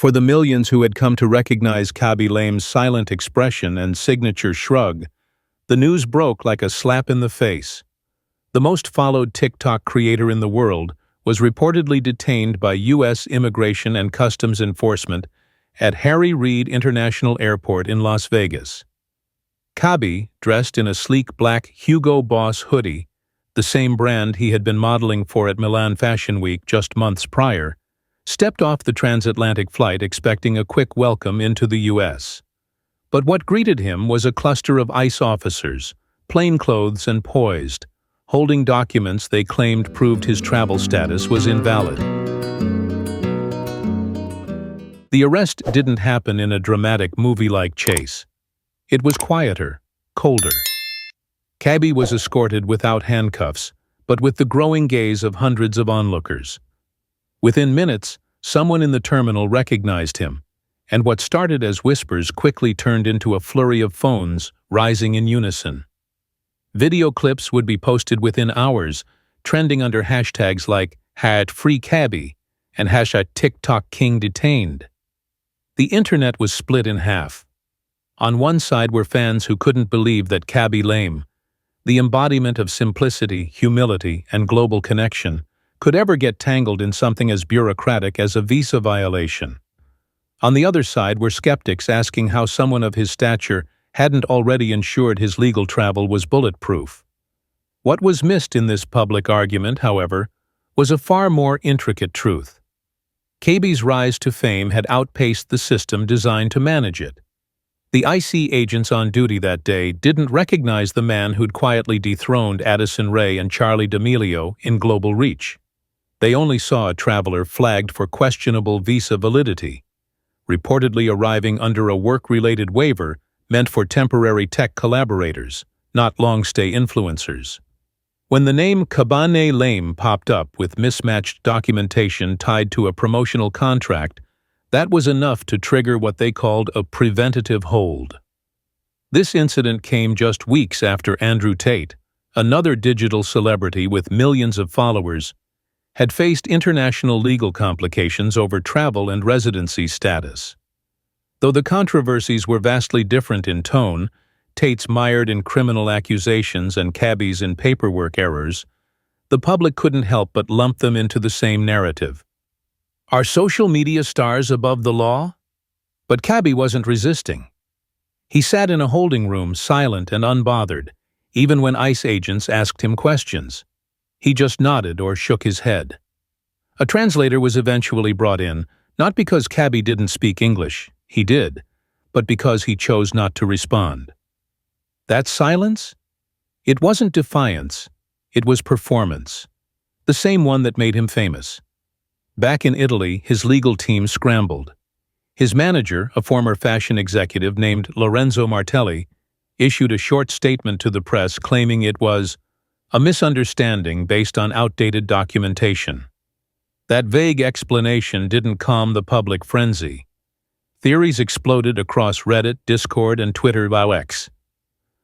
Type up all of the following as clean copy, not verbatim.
For the millions who had come to recognize Khaby Lame's silent expression and signature shrug, the news broke like a slap in the face. The most followed TikTok creator in the world was reportedly detained by U.S. Immigration and Customs Enforcement at Harry Reid International Airport in Las Vegas. Khaby, dressed in a sleek black Hugo Boss hoodie, the same brand he had been modeling for at Milan Fashion Week just months prior, stepped off the transatlantic flight expecting a quick welcome into the U.S. But what greeted him was a cluster of ICE officers, plainclothes and poised, holding documents they claimed proved his travel status was invalid. The arrest didn't happen in a dramatic movie-like chase. It was quieter, colder. Khaby was escorted without handcuffs, but with the growing gaze of hundreds of onlookers. Within minutes, someone in the terminal recognized him, and what started as whispers quickly turned into a flurry of phones rising in unison. Video clips would be posted within hours, trending under hashtags like #FreeKhaby and #TikTokKingDetained. The internet was split in half. On one side were fans who couldn't believe that Khaby Lame, the embodiment of simplicity, humility, and global connection, could ever get tangled in something as bureaucratic as a visa violation. On the other side were skeptics asking how someone of his stature hadn't already ensured his legal travel was bulletproof. What was missed in this public argument, however, was a far more intricate truth. Khaby's rise to fame had outpaced the system designed to manage it. The IC agents on duty that day didn't recognize the man who'd quietly dethroned Addison Rae and Charli D'Amelio in global reach. They only saw a traveler flagged for questionable visa validity, reportedly arriving under a work-related waiver meant for temporary tech collaborators, not long-stay influencers. When the name Khaby Lame popped up with mismatched documentation tied to a promotional contract, that was enough to trigger what they called a preventative hold. This incident came just weeks after Andrew Tate, another digital celebrity with millions of followers, had faced international legal complications over travel and residency status. Though the controversies were vastly different in tone, Tate's mired in criminal accusations and Khaby's in paperwork errors, the public couldn't help but lump them into the same narrative. Are social media stars above the law? But Khaby wasn't resisting. He sat in a holding room, silent and unbothered, even when ICE agents asked him questions. He just nodded or shook his head. A translator was eventually brought in, not because Khaby didn't speak English, he did, but because he chose not to respond. That silence? It wasn't defiance, it was performance, the same one that made him famous. Back in Italy, his legal team scrambled. His manager, a former fashion executive named Lorenzo Martelli, issued a short statement to the press claiming it was a misunderstanding based on outdated documentation. That vague explanation didn't calm the public frenzy. Theories exploded across Reddit, Discord, and Twitter via X.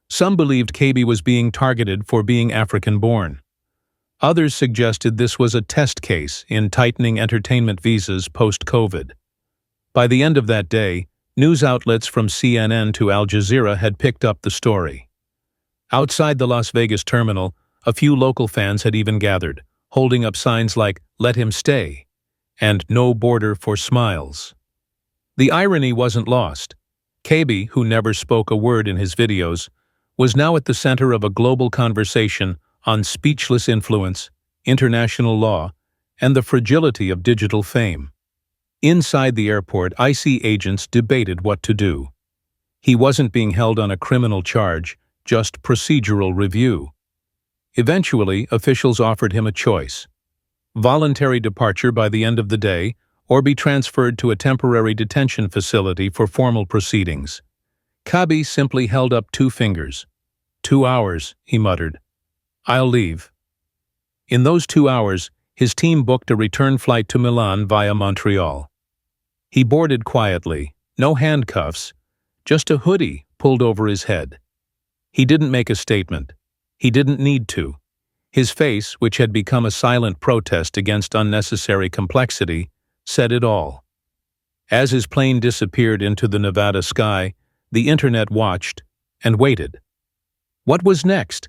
Some believed Khaby was being targeted for being African-born. Others suggested this was a test case in tightening entertainment visas post-COVID. By the end of that day, news outlets from CNN to Al Jazeera had picked up the story. Outside the Las Vegas terminal, a few local fans had even gathered, holding up signs like "Let him stay" and "No border for smiles." The irony wasn't lost. Khaby, who never spoke a word in his videos, was now at the center of a global conversation on speechless influence, international law, and the fragility of digital fame. Inside the airport, IC agents debated what to do. He wasn't being held on a criminal charge, just procedural review. Eventually, officials offered him a choice: voluntary departure by the end of the day, or be transferred to a temporary detention facility for formal proceedings. Khaby simply held up 2 fingers. 2 hours, he muttered. I'll leave. In those 2 hours, his team booked a return flight to Milan via Montreal. He boarded quietly, no handcuffs, just a hoodie pulled over his head. He didn't make a statement. He didn't need to. His face, which had become a silent protest against unnecessary complexity, said it all. As his plane disappeared into the Nevada sky, the internet watched and waited. What was next?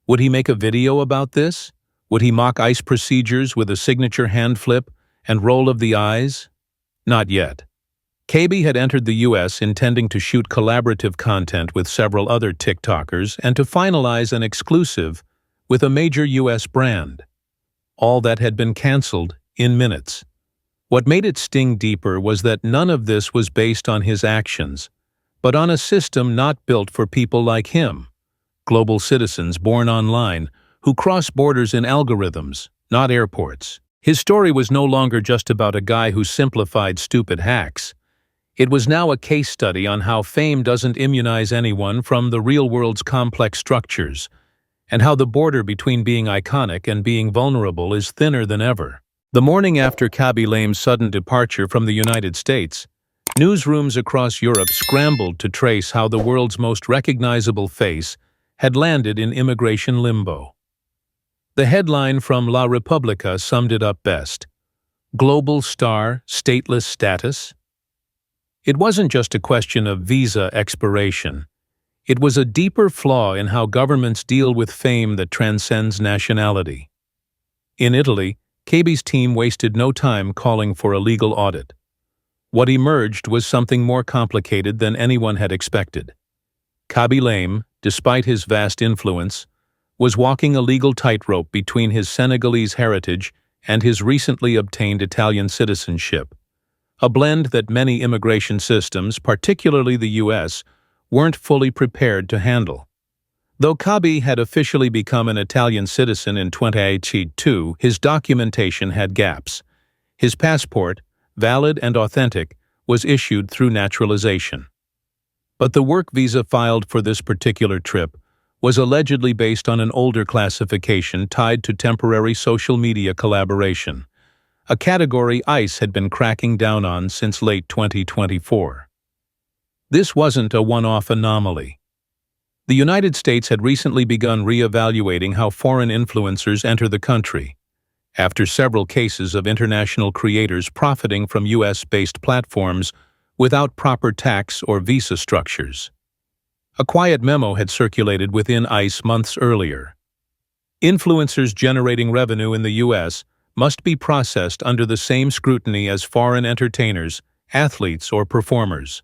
Would he make a video about this? Would he mock ICE procedures with a signature hand flip and roll of the eyes? Not yet. Khaby had entered the US intending to shoot collaborative content with several other TikTokers and to finalize an exclusive with a major US brand. All that had been canceled in minutes. What made it sting deeper was that none of this was based on his actions, but on a system not built for people like him, global citizens born online who cross borders in algorithms, not airports. His story was no longer just about a guy who simplified stupid hacks. It was now a case study on how fame doesn't immunize anyone from the real world's complex structures, and how the border between being iconic and being vulnerable is thinner than ever. The morning after Khaby Lame's sudden departure from the United States, newsrooms across Europe scrambled to trace how the world's most recognizable face had landed in immigration limbo. The headline from La Repubblica summed it up best: "Global star, stateless status?" It wasn't just a question of visa expiration. It was a deeper flaw in how governments deal with fame that transcends nationality. In Italy, Khaby's team wasted no time calling for a legal audit. What emerged was something more complicated than anyone had expected. Khaby Lame, despite his vast influence, was walking a legal tightrope between his Senegalese heritage and his recently obtained Italian citizenship, a blend that many immigration systems, particularly the US, weren't fully prepared to handle. Though Khaby had officially become an Italian citizen in 2022, his documentation had gaps. His passport, valid and authentic, was issued through naturalization. But the work visa filed for this particular trip was allegedly based on an older classification tied to temporary social media collaboration, a category ICE had been cracking down on since late 2024. This wasn't a one-off anomaly. The United States had recently begun re-evaluating how foreign influencers enter the country, after several cases of international creators profiting from US-based platforms without proper tax or visa structures. A quiet memo had circulated within ICE months earlier. Influencers generating revenue in the US must be processed under the same scrutiny as foreign entertainers, athletes, or performers.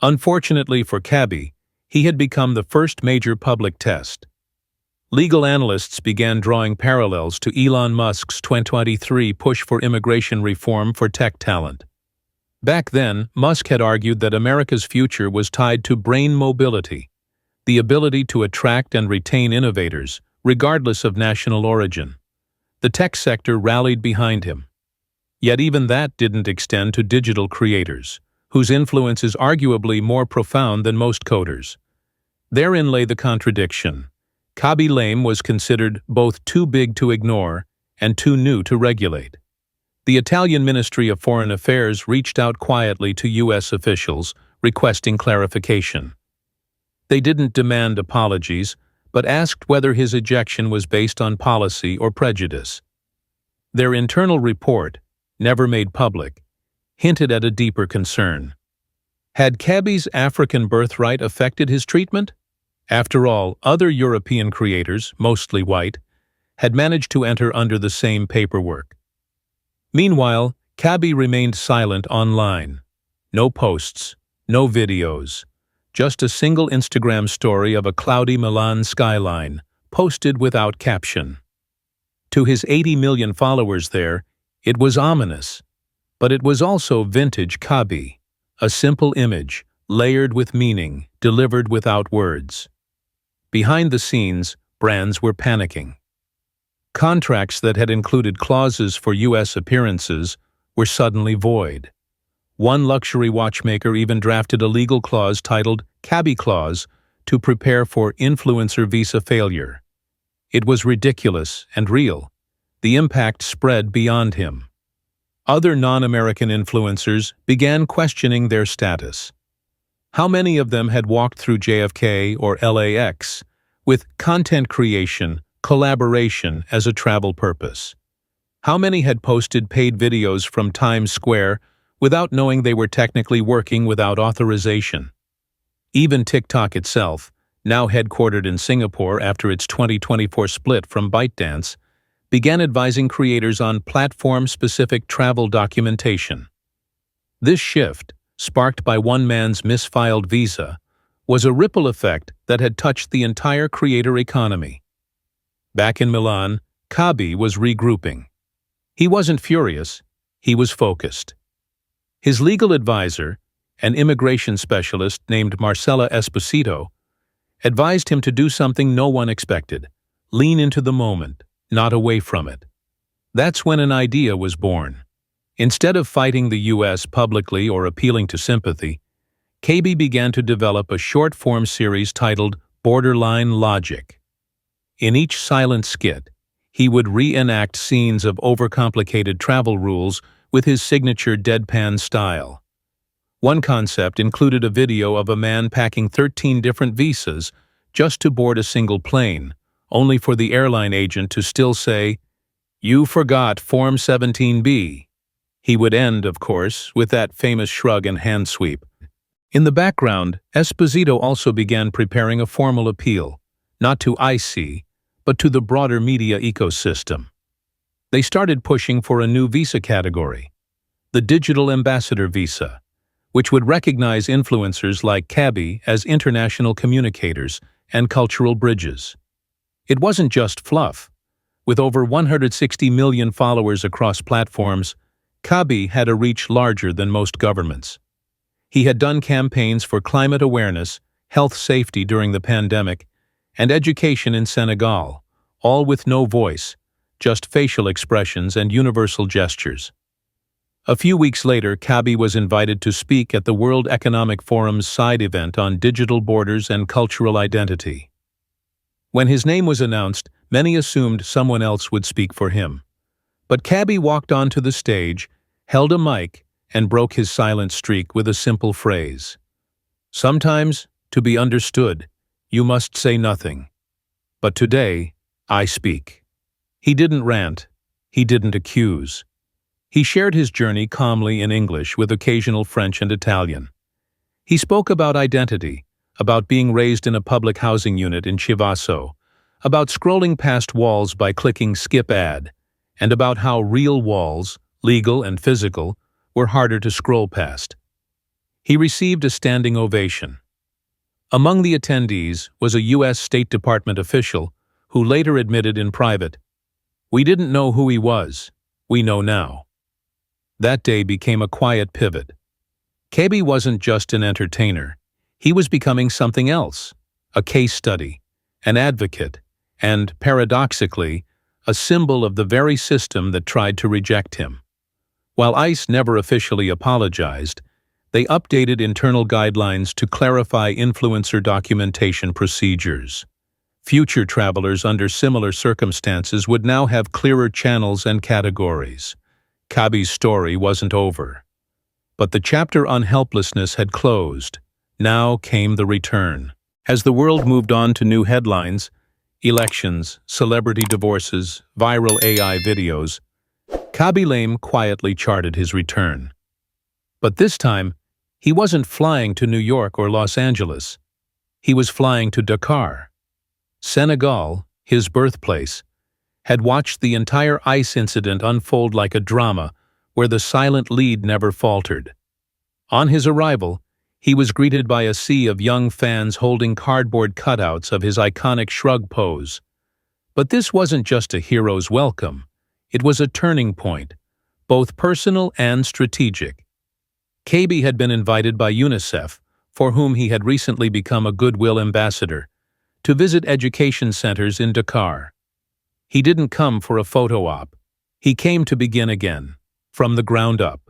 Unfortunately for Khaby, he had become the first major public test. Legal analysts began drawing parallels to Elon Musk's 2023 push for immigration reform for tech talent. Back then, Musk had argued that America's future was tied to brain mobility, the ability to attract and retain innovators, regardless of national origin. The tech sector rallied behind him. Yet even that didn't extend to digital creators, whose influence is arguably more profound than most coders. Therein lay the contradiction. Khaby Lame was considered both too big to ignore and too new to regulate. The Italian Ministry of Foreign Affairs reached out quietly to US officials, requesting clarification. They didn't demand apologies, but asked whether his ejection was based on policy or prejudice. Their internal report, never made public, hinted at a deeper concern. Had Khaby's African birthright affected his treatment? After all, other European creators, mostly white, had managed to enter under the same paperwork. Meanwhile, Khaby remained silent online. No posts, no videos, just a single Instagram story of a cloudy Milan skyline, posted without caption. To his 80 million followers there, it was ominous, but it was also vintage Khaby, a simple image, layered with meaning, delivered without words. Behind the scenes, brands were panicking. Contracts that had included clauses for US appearances were suddenly void. One luxury watchmaker even drafted a legal clause titled Khaby Clause to prepare for influencer visa failure. It was ridiculous and real. The impact spread beyond him. Other non-American influencers began questioning their status. How many of them had walked through JFK or LAX with content creation, collaboration as a travel purpose? How many had posted paid videos from Times Square without knowing they were technically working without authorization. Even TikTok itself, now headquartered in Singapore after its 2024 split from ByteDance, began advising creators on platform-specific travel documentation. This shift, sparked by one man's misfiled visa, was a ripple effect that had touched the entire creator economy. Back in Milan, Khaby was regrouping. He wasn't furious, he was focused. His legal advisor, an immigration specialist named Marcella Esposito, advised him to do something no one expected: lean into the moment, not away from it. That's when an idea was born. Instead of fighting the U.S. publicly or appealing to sympathy, Khaby began to develop a short-form series titled Borderline Logic. In each silent skit, he would reenact scenes of overcomplicated travel rules with his signature deadpan style. One concept included a video of a man packing 13 different visas just to board a single plane, only for the airline agent to still say, "You forgot Form 17B." He would end, of course, with that famous shrug and hand sweep. In the background, Esposito also began preparing a formal appeal, not to IC, but to the broader media ecosystem. They started pushing for a new visa category, the Digital Ambassador Visa, which would recognize influencers like Khaby as international communicators and cultural bridges. It wasn't just fluff. With over 160 million followers across platforms, Khaby had a reach larger than most governments. He had done campaigns for climate awareness, health safety during the pandemic, and education in Senegal, all with no voice, just facial expressions and universal gestures. A few weeks later, Khaby was invited to speak at the World Economic Forum's side event on digital borders and cultural identity. When his name was announced, many assumed someone else would speak for him. But Khaby walked onto the stage, held a mic, and broke his silent streak with a simple phrase. "Sometimes, to be understood, you must say nothing. But today, I speak." He didn't rant. He didn't accuse. He shared his journey calmly in English with occasional French and Italian. He spoke about identity, about being raised in a public housing unit in Chivasso, about scrolling past walls by clicking skip ad, and about how real walls, legal and physical, were harder to scroll past. He received a standing ovation. Among the attendees was a U.S. State Department official who later admitted in private, "We didn't know who he was. We know now." That day became a quiet pivot. Khaby wasn't just an entertainer. He was becoming something else, a case study, an advocate, and, paradoxically, a symbol of the very system that tried to reject him. While ICE never officially apologized, they updated internal guidelines to clarify influencer documentation procedures. Future travelers under similar circumstances would now have clearer channels and categories. Khaby's story wasn't over. But the chapter on helplessness had closed. Now came the return. As the world moved on to new headlines, elections, celebrity divorces, viral AI videos, Khaby Lame quietly charted his return. But this time, he wasn't flying to New York or Los Angeles. He was flying to Dakar. Senegal, his birthplace, had watched the entire ICE incident unfold like a drama where the silent lead never faltered. On his arrival, he was greeted by a sea of young fans holding cardboard cutouts of his iconic shrug pose. But this wasn't just a hero's welcome. It was a turning point, both personal and strategic. Khaby had been invited by UNICEF, for whom he had recently become a goodwill ambassador, to visit education centers in Dakar. He didn't come for a photo op. He came to begin again, from the ground up.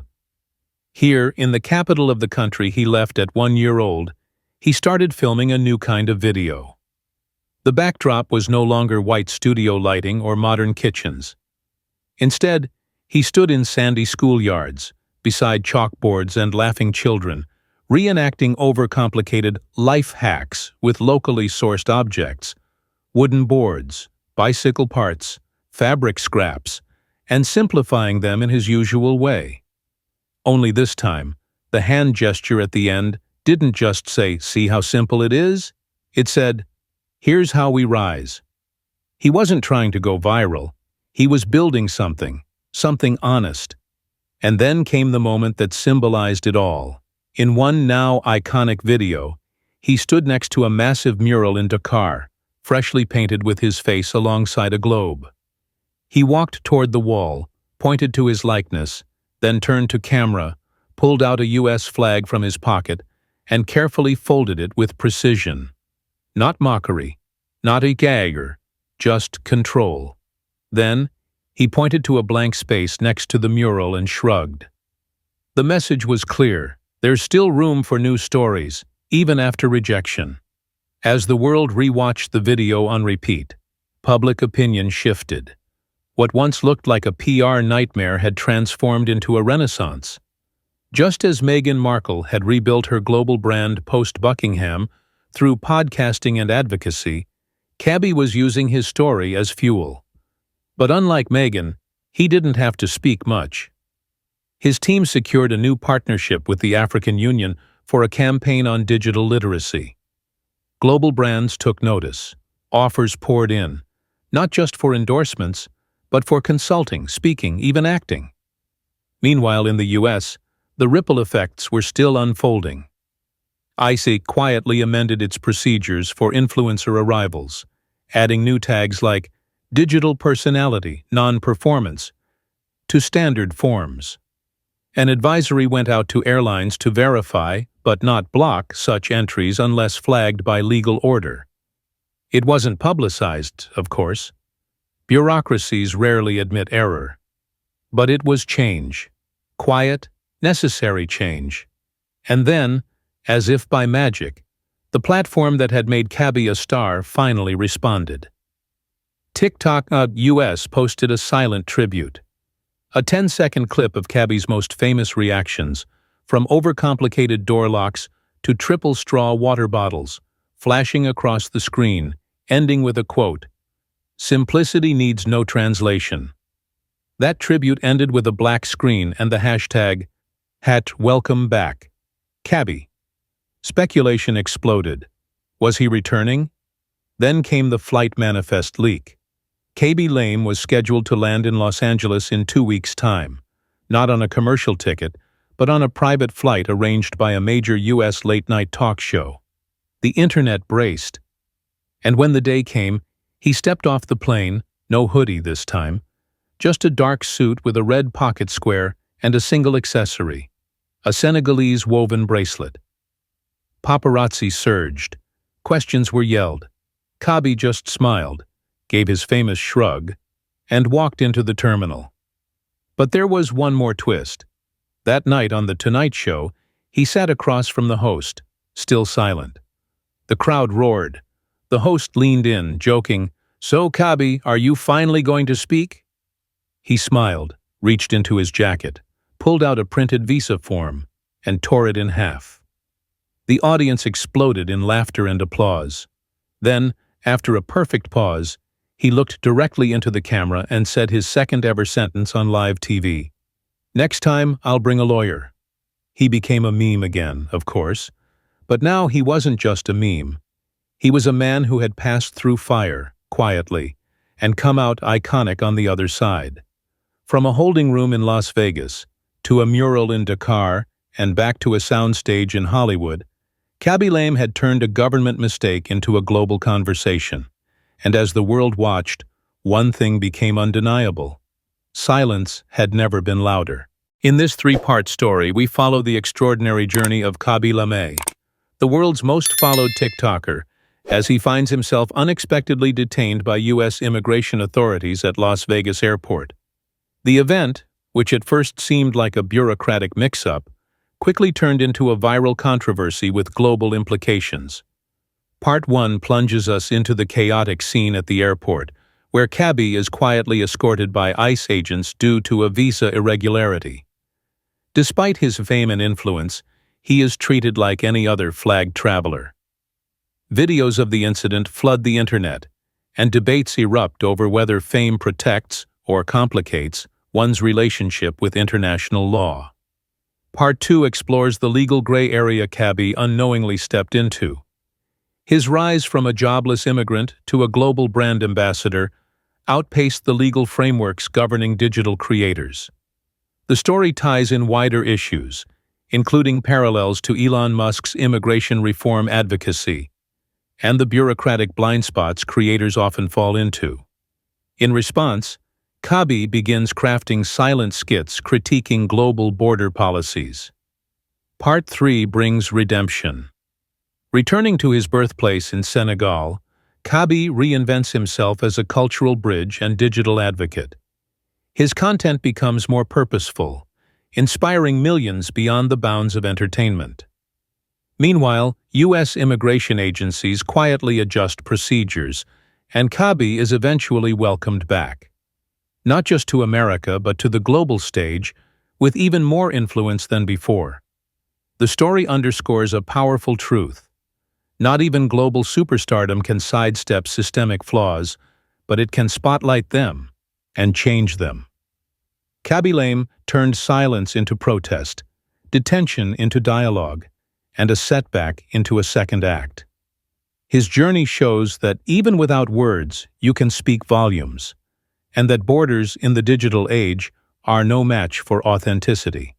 Here, in the capital of the country he left at 1 year old, he started filming a new kind of video. The backdrop was no longer white studio lighting or modern kitchens. Instead, he stood in sandy schoolyards, beside chalkboards and laughing children, reenacting overcomplicated life hacks with locally sourced objects, wooden boards, bicycle parts, fabric scraps, and simplifying them in his usual way. Only this time, the hand gesture at the end didn't just say, "See how simple it is?" It said, "Here's how we rise." He wasn't trying to go viral. He was building something honest. And then came the moment that symbolized it all. In one now iconic video, he stood next to a massive mural in Dakar, freshly painted with his face alongside a globe. He walked toward the wall, pointed to his likeness, then turned to camera, pulled out a US flag from his pocket, and carefully folded it with precision. Not mockery, not a gagger, just control. Then, he pointed to a blank space next to the mural and shrugged. The message was clear. There's still room for new stories, even after rejection. As the world rewatched the video on repeat, public opinion shifted. What once looked like a PR nightmare had transformed into a renaissance. Just as Meghan Markle had rebuilt her global brand post-Buckingham through podcasting and advocacy, Khaby was using his story as fuel. But unlike Meghan, he didn't have to speak much. His team secured a new partnership with the African Union for a campaign on digital literacy. Global brands took notice. Offers poured in, not just for endorsements, but for consulting, speaking, even acting. Meanwhile, in the US, the ripple effects were still unfolding. ICE quietly amended its procedures for influencer arrivals, adding new tags like digital personality, non-performance, to standard forms. An advisory went out to airlines to verify, but not block, such entries unless flagged by legal order. It wasn't publicized, of course. Bureaucracies rarely admit error. But it was change. Quiet, necessary change. And then, as if by magic, the platform that had made Khaby a star finally responded. TikTok US posted a silent tribute. A 10-second clip of Khaby's most famous reactions, from overcomplicated door locks to triple straw water bottles, flashing across the screen, ending with a quote, "Simplicity needs no translation." That tribute ended with a black screen and the hashtag, #welcome back, Khaby. Speculation exploded. Was he returning? Then came the flight manifest leak. Khaby Lame was scheduled to land in Los Angeles in 2 weeks' time, not on a commercial ticket, but on a private flight arranged by a major US late-night talk show. The internet braced. And when the day came, he stepped off the plane, no hoodie this time, just a dark suit with a red pocket square and a single accessory, a Senegalese woven bracelet. Paparazzi surged. Questions were yelled. Khaby just smiled, gave his famous shrug, and walked into the terminal. But there was one more twist. That night on The Tonight Show, he sat across from the host, still silent. The crowd roared. The host leaned in, joking, "So, Khaby, are you finally going to speak?" He smiled, reached into his jacket, pulled out a printed visa form, and tore it in half. The audience exploded in laughter and applause. Then, after a perfect pause, he looked directly into the camera and said his second-ever sentence on live TV. "Next time, I'll bring a lawyer." He became a meme again, of course. But now he wasn't just a meme. He was a man who had passed through fire, quietly, and come out iconic on the other side. From a holding room in Las Vegas, to a mural in Dakar, and back to a soundstage in Hollywood, Khaby Lame had turned a government mistake into a global conversation. And as the world watched, one thing became undeniable. Silence had never been louder. In this 3-part story, we follow the extraordinary journey of Khaby Lame, the world's most followed TikToker, as he finds himself unexpectedly detained by U.S. immigration authorities at Las Vegas Airport. The event, which at first seemed like a bureaucratic mix-up, quickly turned into a viral controversy with global implications. Part 1 plunges us into the chaotic scene at the airport, where Khaby is quietly escorted by ICE agents due to a visa irregularity. Despite his fame and influence, he is treated like any other flagged traveler. Videos of the incident flood the internet, and debates erupt over whether fame protects or complicates one's relationship with international law. Part 2 explores the legal gray area Khaby unknowingly stepped into. His rise from a jobless immigrant to a global brand ambassador outpaced the legal frameworks governing digital creators. The story ties in wider issues, including parallels to Elon Musk's immigration reform advocacy and the bureaucratic blind spots creators often fall into. In response, Khaby begins crafting silent skits critiquing global border policies. Part 3 brings redemption. Returning to his birthplace in Senegal, Khaby reinvents himself as a cultural bridge and digital advocate. His content becomes more purposeful, inspiring millions beyond the bounds of entertainment. Meanwhile, U.S. immigration agencies quietly adjust procedures, and Khaby is eventually welcomed back. Not just to America, but to the global stage, with even more influence than before. The story underscores a powerful truth. Not even global superstardom can sidestep systemic flaws, but it can spotlight them and change them. Khaby turned silence into protest, detention into dialogue, and a setback into a second act. His journey shows that even without words, you can speak volumes, and that borders in the digital age are no match for authenticity.